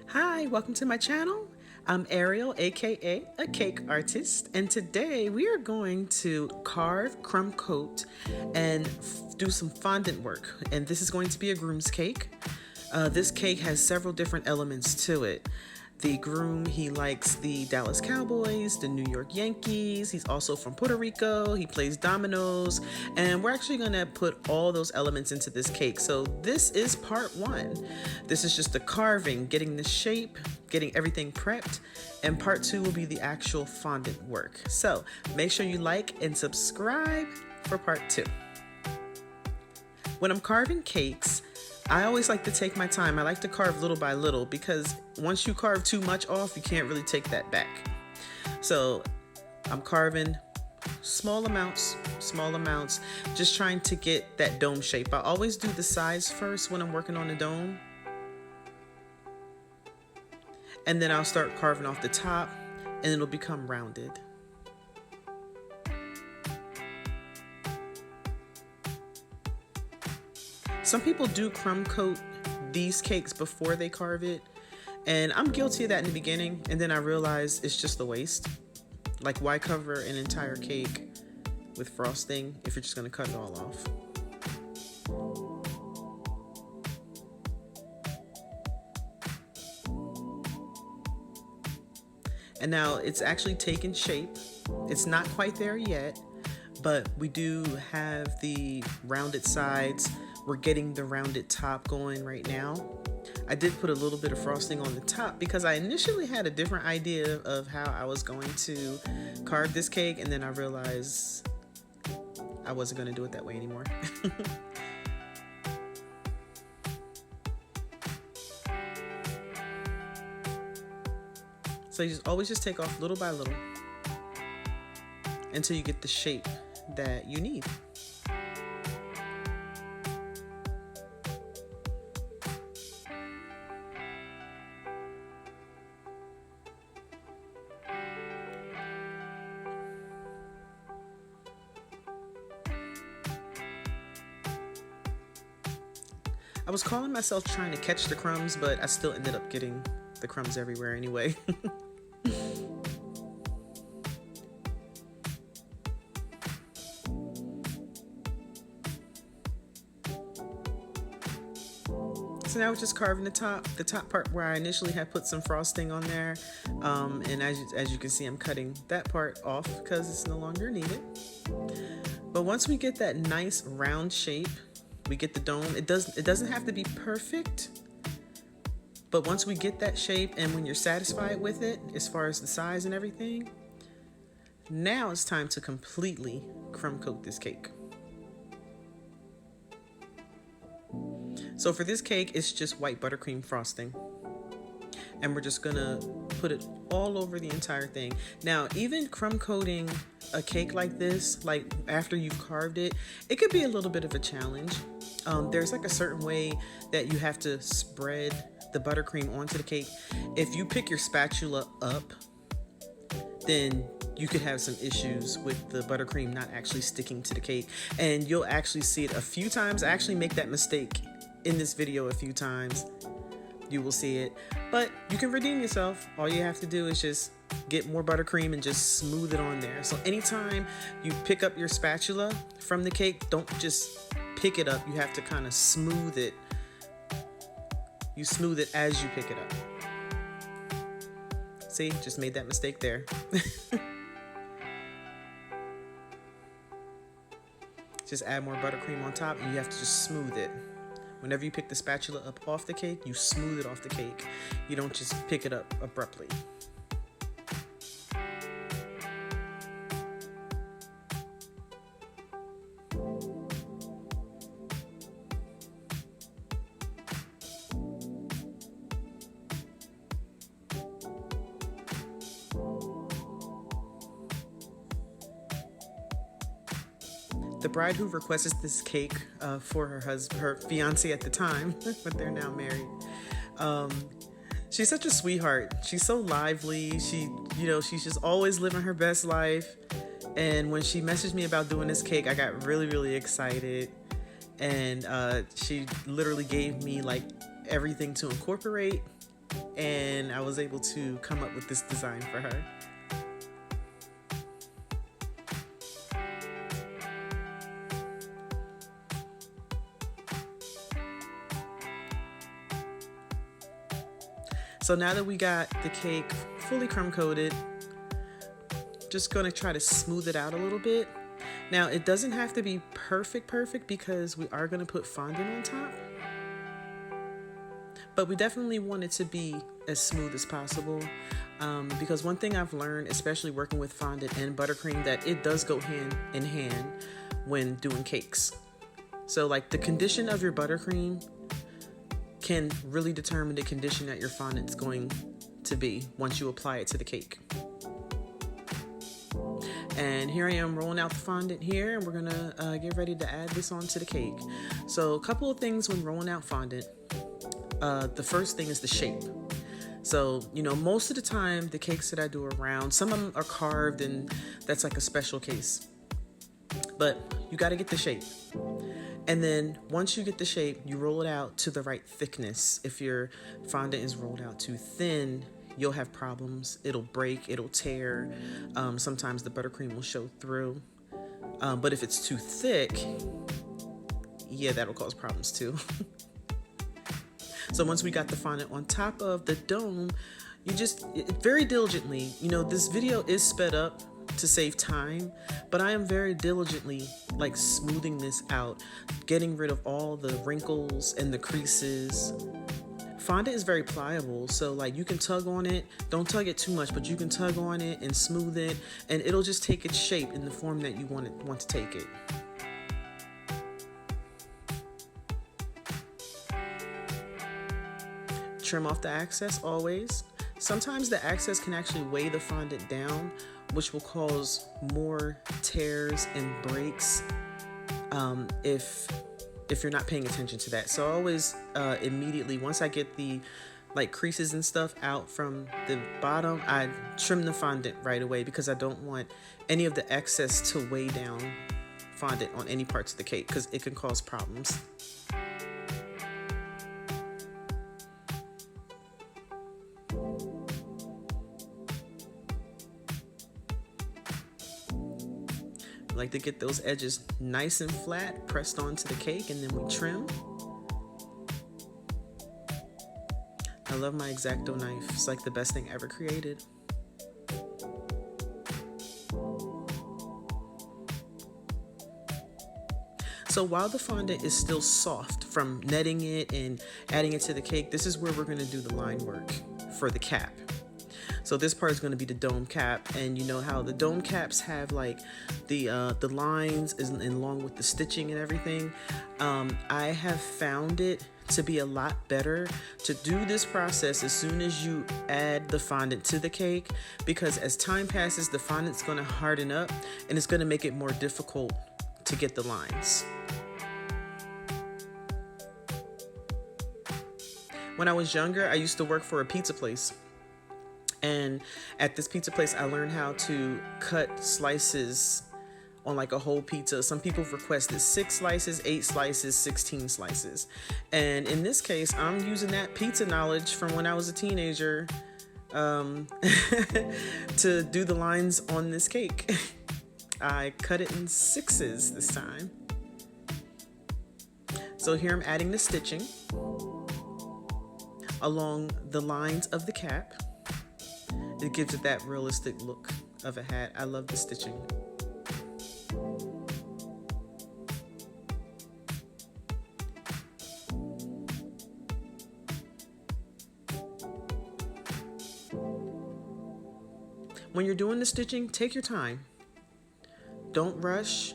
Hi, welcome to my channel. I'm Ariel, aka a cake artist, and today we are going to carve, crumb coat, and do some fondant work. And this is going to be a groom's cake. This cake has several different elements to it. The groom, he likes the Dallas Cowboys, the New York Yankees. He's also from Puerto Rico. He plays Dominoes. And we're actually going to put all those elements into this cake. So this is part one. This is just the carving, getting the shape, getting everything prepped. And part two will be the actual fondant work. So make sure you like and subscribe for part two. When I'm carving cakes, I always like to take my time. I like to carve little by little because once you carve too much off, you can't really take that back. So I'm carving small amounts, just trying to get that dome shape. I always do the sides first when I'm working on the dome. And then I'll start carving off the top and it'll become rounded. Some people do crumb coat these cakes before they carve it, and I'm guilty of that in the beginning, and then I realized it's just a waste. Like, why cover an entire cake with frosting if you're just gonna cut it all off? And now it's actually taken shape. It's not quite there yet, but we do have the rounded sides. We're getting the rounded top going right now. I did put a little bit of frosting on the top because I initially had a different idea of how I was going to carve this cake, and then I realized I wasn't going to do it that way anymore. So you just always just take off little by little until you get the shape that you need. I was calling myself trying to catch the crumbs, but I still ended up getting the crumbs everywhere anyway. So now we're just carving the top part where I initially had put some frosting on there. And as you can see, I'm cutting that part off because it's no longer needed. But once we get that nice round shape, we get the dome. It doesn't have to be perfect, but once we get that shape and when you're satisfied with it, as far as the size and everything, now it's time to completely crumb coat this cake. So for this cake, it's just white buttercream frosting. And we're just gonna put it all over the entire thing. Now, even crumb coating a cake like this, like after you've carved it, it could be a little bit of a challenge. There's like a certain way that you have to spread the buttercream onto the cake. If you pick your spatula up, then you could have some issues with the buttercream not actually sticking to the cake. And you'll actually see it a few times. I actually make that mistake in this video a few times. You will see it, but you can redeem yourself. All you have to do is just get more buttercream and just smooth it on there. So anytime you pick up your spatula from the cake, don't just pick it up. You have to kind of smooth it. You smooth it as you pick it up. See, just made that mistake there. Just add more buttercream on top and you have to just smooth it. Whenever you pick the spatula up off the cake, you smooth it off the cake. You don't just pick it up abruptly. The bride who requested this cake for her fiance at the time, but they're now married. She's such a sweetheart. She's so lively. She's just always living her best life. And when she messaged me about doing this cake, I got really, really excited. And she literally gave me like everything to incorporate. and I was able to come up with this design for her. So now that we got the cake fully crumb coated, just gonna try to smooth it out a little bit. Now it doesn't have to be perfect because we are gonna put fondant on top, but we definitely want it to be as smooth as possible, because one thing I've learned, especially working with fondant and buttercream, that it does go hand in hand when doing cakes. So like the condition of your buttercream can really determine the condition that your fondant's going to be once you apply it to the cake. And here I am rolling out the fondant here, and we're gonna get ready to add this onto the cake. So a couple of things when rolling out fondant. The first thing is the shape. So, you know, most of the time the cakes that I do are round. Some of them are carved, and that's like a special case. But you got to get the shape. And then once you get the shape, you roll it out to the right thickness. If your fondant is rolled out too thin, you'll have problems. It'll break, it'll tear. Sometimes the buttercream will show through. But if it's too thick, yeah, that'll cause problems too. So once we got the fondant on top of the dome, you just very diligently, you know, this video is sped up to save time, but I am very diligently like smoothing this out, getting rid of all the wrinkles and the creases. Fondant is very pliable, so like you can tug on it. Don't tug it too much, but you can tug on it and smooth it, and it'll just take its shape in the form that you want to take it. Trim off the excess always. Sometimes the excess can actually weigh the fondant down, which will cause more tears and breaks if you're not paying attention to that. So I always immediately, once I get the like creases and stuff out from the bottom, I trim the fondant right away, because I don't want any of the excess to weigh down fondant on any parts of the cake, because it can cause problems. I like to get those edges nice and flat, pressed onto the cake, and then we trim. I love my X-Acto knife. It's like the best thing ever created. So while the fondant is still soft from netting it and adding it to the cake, this is where we're gonna do the line work for the cap. So this part is going to be the dome cap, and you know how the dome caps have like the lines and along with the stitching and everything. I have found it to be a lot better to do this process as soon as you add the fondant to the cake, because as time passes, the fondant's going to harden up and it's going to make it more difficult to get the lines. When I was younger, I used to work for a pizza place. And at this pizza place, I learned how to cut slices on like a whole pizza. Some people requested 6 slices, 8 slices, 16 slices. And in this case, I'm using that pizza knowledge from when I was a teenager to do the lines on this cake. I cut it in 6s this time. So here I'm adding the stitching along the lines of the cap. It gives it that realistic look of a hat. I love the stitching. When you're doing the stitching, take your time. Don't rush.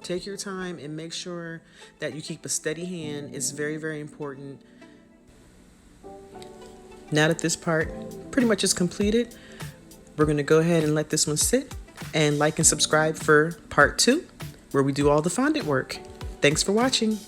Take your time and make sure that you keep a steady hand. It's very, very important. Now that this part pretty much is completed, we're going to go ahead and let this one sit, and like and subscribe for part 2, where we do all the fondant work. Thanks for watching.